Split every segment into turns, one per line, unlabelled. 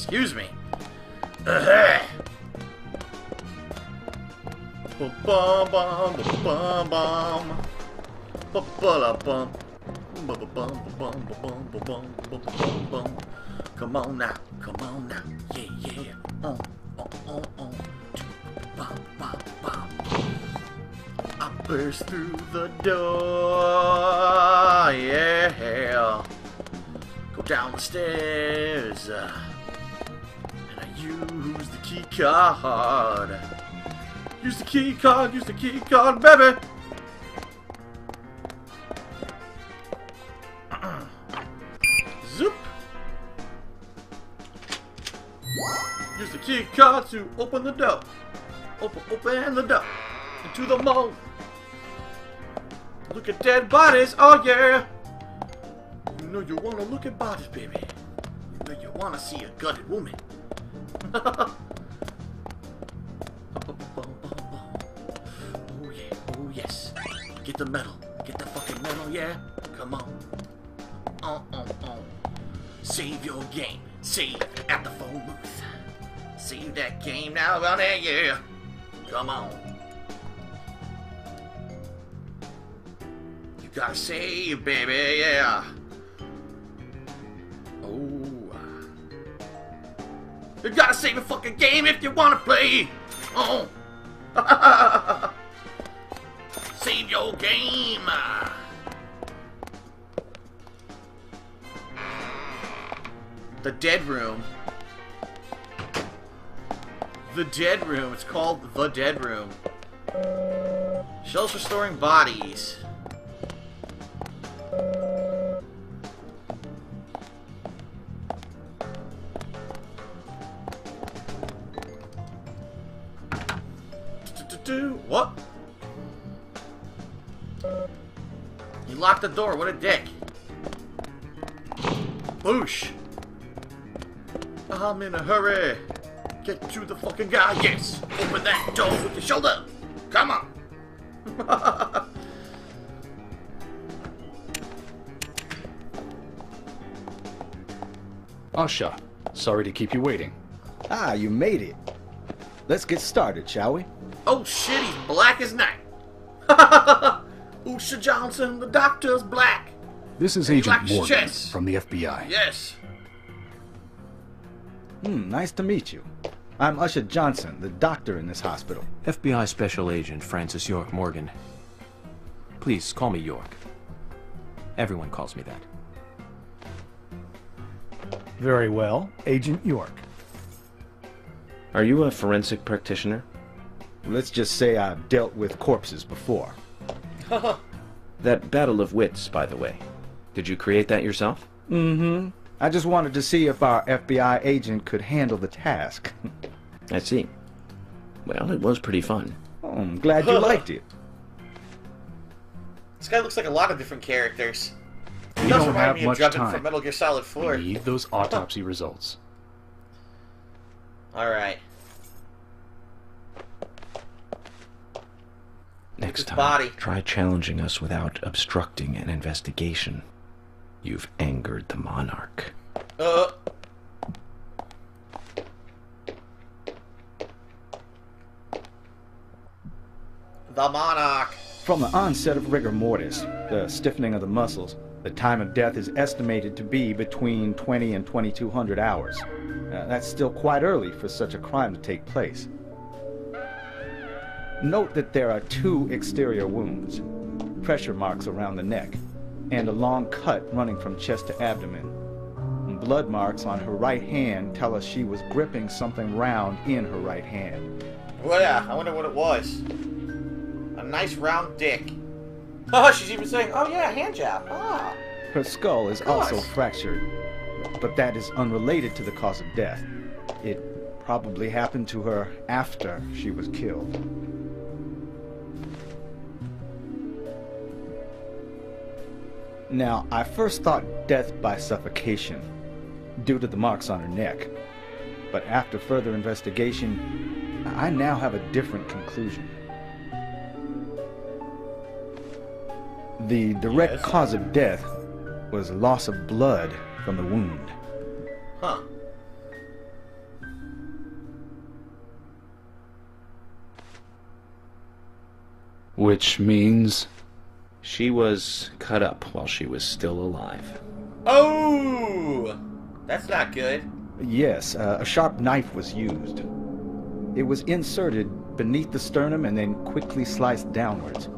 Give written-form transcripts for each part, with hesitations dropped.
Excuse me. Come on now, yeah, yeah. I burst through the door, yeah. Go down the stairs, and I use the key card. Use the key card, baby. Zoop. Use the key card to open the door. Open the door into the mall. Look at dead bodies, oh yeah. You know you wanna look at bodies, baby. You know you wanna see a gutted woman. Oh yeah, oh yes. Get the metal, get the fucking metal, yeah. Come on. Save your game, save at the phone booth. Save that game now, honey, yeah. Come on. You gotta save, baby, yeah. Oh. You gotta save a fucking game if you wanna play. Oh. Save your game. The Dead Room. The Dead Room. It's called The Dead Room. Shells restoring bodies. What? He locked the door. What a dick. Boosh. I'm in a hurry. Get to the fucking guy. Yes. Open that door with your shoulder. Come on.
Usha, sorry to keep you waiting.
Ah, you made it. Let's get started, shall we?
Oh shit, he's black as night. Usha Johnson, the doctor's black.
This is
And he
Agent
likes
Morgan
chess.
from the FBI.
Yes.
Nice to meet you. I'm Usha Johnson, the doctor in this hospital.
FBI Special Agent Francis York Morgan. Please call me York. Everyone calls me that.
Very well, Agent York.
Are you a forensic practitioner?
Let's just say I've dealt with corpses before.
That battle of wits, by the way. Did you create that yourself?
Mm-hmm. I just wanted to see if our FBI agent could handle the task.
I see. Well, it was pretty fun.
Oh, I'm glad you liked it.
This guy looks like a lot of different characters. He
We
does
don't
remind
have
me of
much
Judgment
time.
from Metal Gear Solid 4.
We need those autopsy results.
Alright.
Next
His
time,
body.
try challenging us without obstructing an investigation. You've angered the monarch.
The Monarch.
From the onset of rigor mortis, the stiffening of the muscles, the time of death is estimated to be between 20 and 2200 hours. That's still quite early for such a crime to take place. Note that there are 2 exterior wounds, pressure marks around the neck, and a long cut running from chest to abdomen. Blood marks on her right hand tell us she was gripping something round in her right hand.
Well, yeah, I wonder what it was. A nice round dick. Oh, she's even saying, oh yeah, hand job. Ah.
Her skull is
Of course.
also fractured, but that is unrelated to the cause of death. It probably happened to her after she was killed. Now, I first thought death by suffocation, due to the marks on her neck. But after further investigation, I now have a different conclusion. The direct
Yes.
cause of death was loss of blood from the wound.
Huh.
Which means...
She was cut up while she was still alive.
Oh! That's not good.
Yes, a sharp knife was used. It was inserted beneath the sternum and then quickly sliced downwards.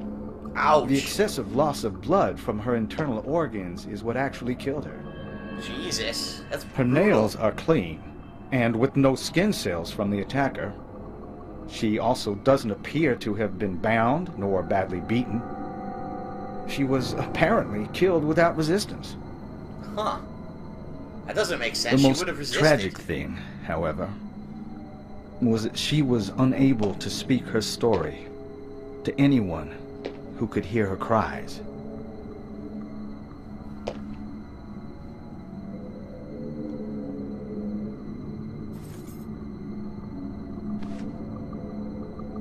Ouch.
The excessive loss of blood from her internal organs is what actually killed her.
Jesus. That's
Her
brutal.
nails are clean, and with no skin cells from the attacker. She also doesn't appear to have been bound nor badly beaten. She was apparently killed without resistance.
Huh. That doesn't make
The
sense. She
most
would have resisted.
tragic thing, however, was that she was unable to speak her story to anyone who could hear her cries.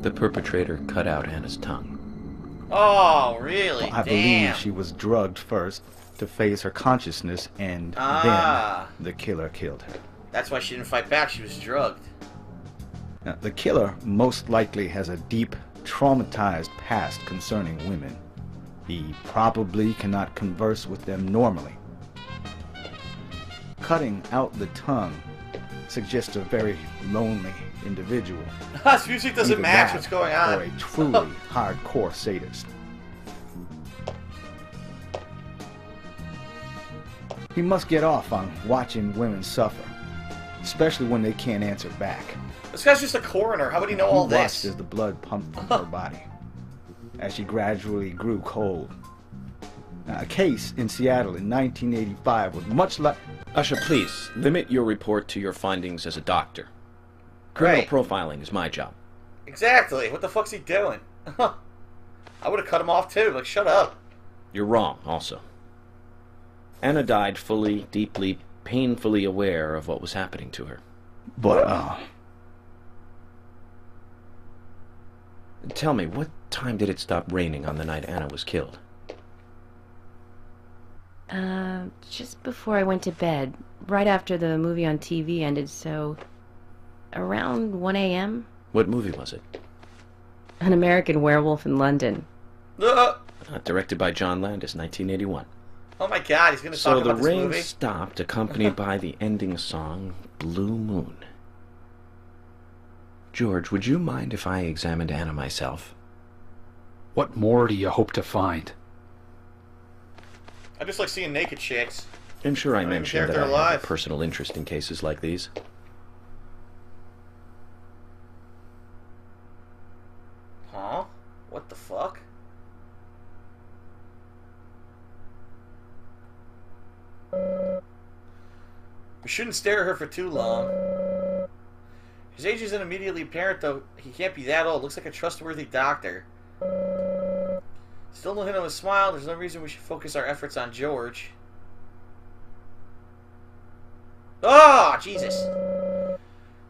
The perpetrator cut out Anna's tongue.
Oh, really?
I
Damn.
believe she was drugged first to phase her consciousness, and
Ah.
then the killer killed her.
That's why she didn't fight back. She was drugged.
Now, the killer most likely has a deep, traumatized past concerning women. He probably cannot converse with them normally. Cutting out the tongue suggests a very lonely individual.
This music doesn't
Either
match
that
what's going
or
on.
a truly hardcore sadist. He must get off on watching women suffer, especially when they can't answer back.
This guy's just a coroner. How would he know all
He watched
this?
as the blood pumped from her body, as she gradually grew cold. Now, a case in Seattle in 1985 was much like...
Usha, please, limit your report to your findings as a doctor. Criminal
Right.
profiling is my job.
Exactly. What the fuck's he doing? I would have cut him off too. Like, shut up.
You're wrong, also. Anna died fully, deeply, painfully aware of what was happening to her.
But,
Tell me, what time did it stop raining on the night Anna was killed?
Just before I went to bed, right after the movie on TV ended, so around 1 a.m.
What movie was it?
An American Werewolf in London.
Directed by John Landis, 1981.
Oh my god, he's gonna
So
talk
the
about this
rain
movie?
stopped, accompanied by the ending song, Blue Moon. George, would you mind if I examined Anna myself?
What more do you hope to find?
I just like seeing naked chicks.
I'm sure I
don't even care
mentioned
if
that
they're
I have
alive.
a personal interest in cases like these.
Huh? What the fuck? We shouldn't stare at her for too long. His age isn't immediately apparent, though. He can't be that old. Looks like a trustworthy doctor. Still no hint of a smile. There's no reason we should focus our efforts on George. Oh, Jesus!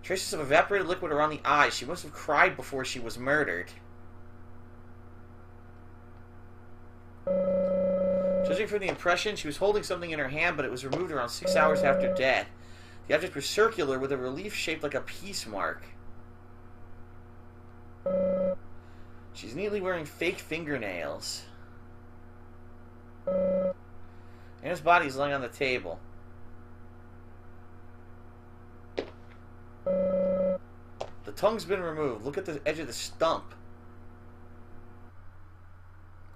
Traces of evaporated liquid around the eyes. She must have cried before she was murdered. Judging from the impression, she was holding something in her hand, but it was removed around 6 hours after death. The object was circular with a relief shaped like a peace mark. She's neatly wearing fake fingernails. Anna's body is lying on the table. The tongue's been removed. Look at the edge of the stump.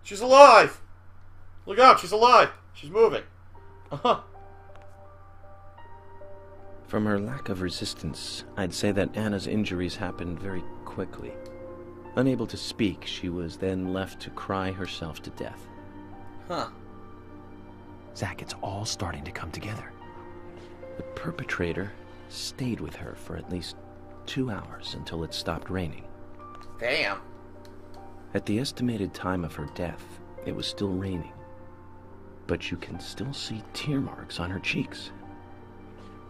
She's alive! Look out, she's alive! She's moving. Uh-huh.
From her lack of resistance, I'd say that Anna's injuries happened very quickly. Unable to speak, she was then left to cry herself to death.
Huh.
Zach, it's all starting to come together. The perpetrator stayed with her for at least 2 hours until it stopped raining.
Damn.
At the estimated time of her death, it was still raining. But you can still see tear marks on her cheeks.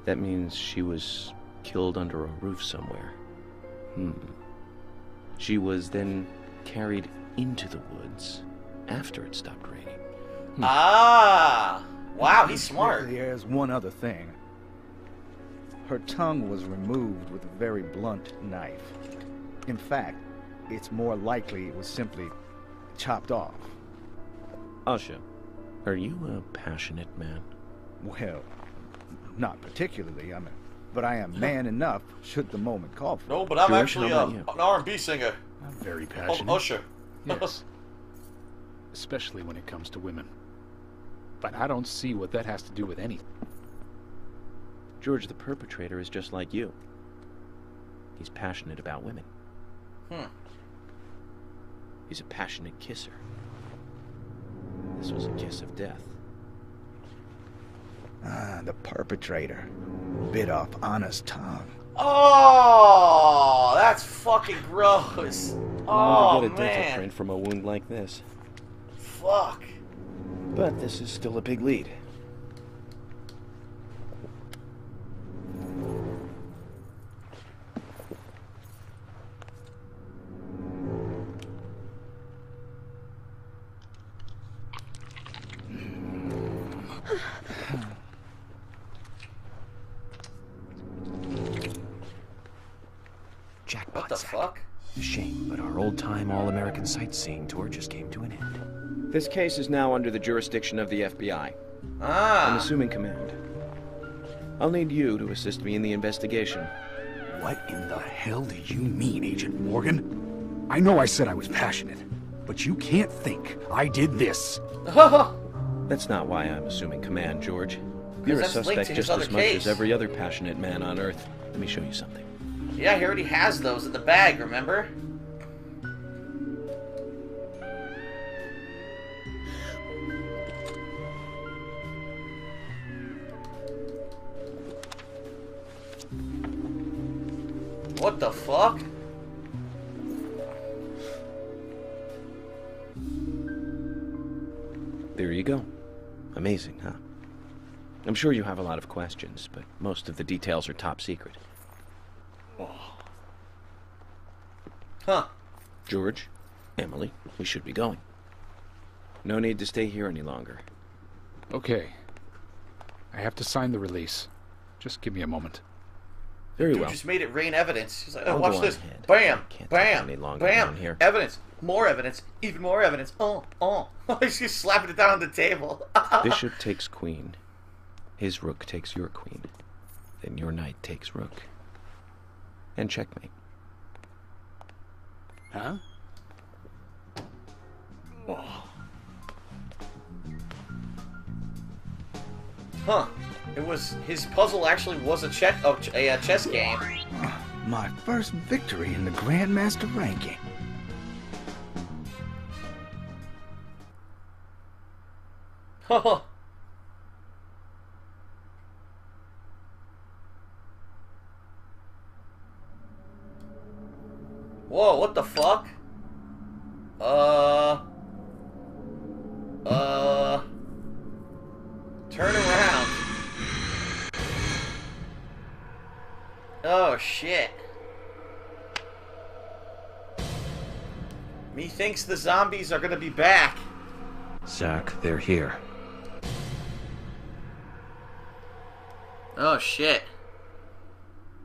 That means she was killed under a roof somewhere. She was then carried into the woods after it stopped raining.
Ah! Wow, he's smart.
There's one other thing. Her tongue was removed with a very blunt knife. In fact, it's more likely it was simply chopped off.
Asha, are you a passionate man?
Well, not particularly, but I am man enough should the moment call for it.
No, but I'm
George,
actually
how about
an
you?
R&B singer.
I'm very
Oh,
passionate.
Usher.
Yes. Especially when it comes to women. But I don't see what that has to do with anything.
George, the perpetrator, is just like you. He's passionate about women. He's a passionate kisser. This was a kiss of death.
Ah, the perpetrator. Bit off Anna's tongue.
Oh, that's fucking gross. Oh,
Never get a dental
man.
print from a wound like this.
Fuck.
But this is still a big lead.
What the fuck?
A shame, but our old-time all-American sightseeing tour just came to an end.
This case is now under the jurisdiction of the FBI. I'm
Ah.
assuming command. I'll need you to assist me in the investigation.
What in the hell do you mean, Agent Morgan? I know I said I was passionate, but you can't think I did this.
That's not why I'm assuming command, George. You're a
that's linked
suspect
to his
just
other
as much
case.
as every other passionate man on Earth. Let me show you something.
Yeah, he already has those in the bag, remember? What the fuck?
There you go. Amazing, huh? I'm sure you have a lot of questions, but most of the details are top secret.
Huh.
George, Emily, we should be going. No need to stay here any longer.
Okay. I have to sign the release. Just give me a moment.
Very
Dude
well.
just made it rain evidence. He's like, oh,
I'll
watch
go
this.
on ahead.
Bam,
Can't take
bam,
any longer
bam.
down here.
Evidence. More evidence. Even more evidence. He's just slapping it down on the table.
Bishop takes queen. His rook takes your queen. Then your knight takes rook. And checkmate.
Huh?
Huh. It was, his puzzle actually was a chess game.
My first victory in the Grandmaster ranking.
Whoa, what the fuck? Turn around. Oh, shit. Methinks the zombies are gonna be back.
Zach, they're here.
Oh, shit.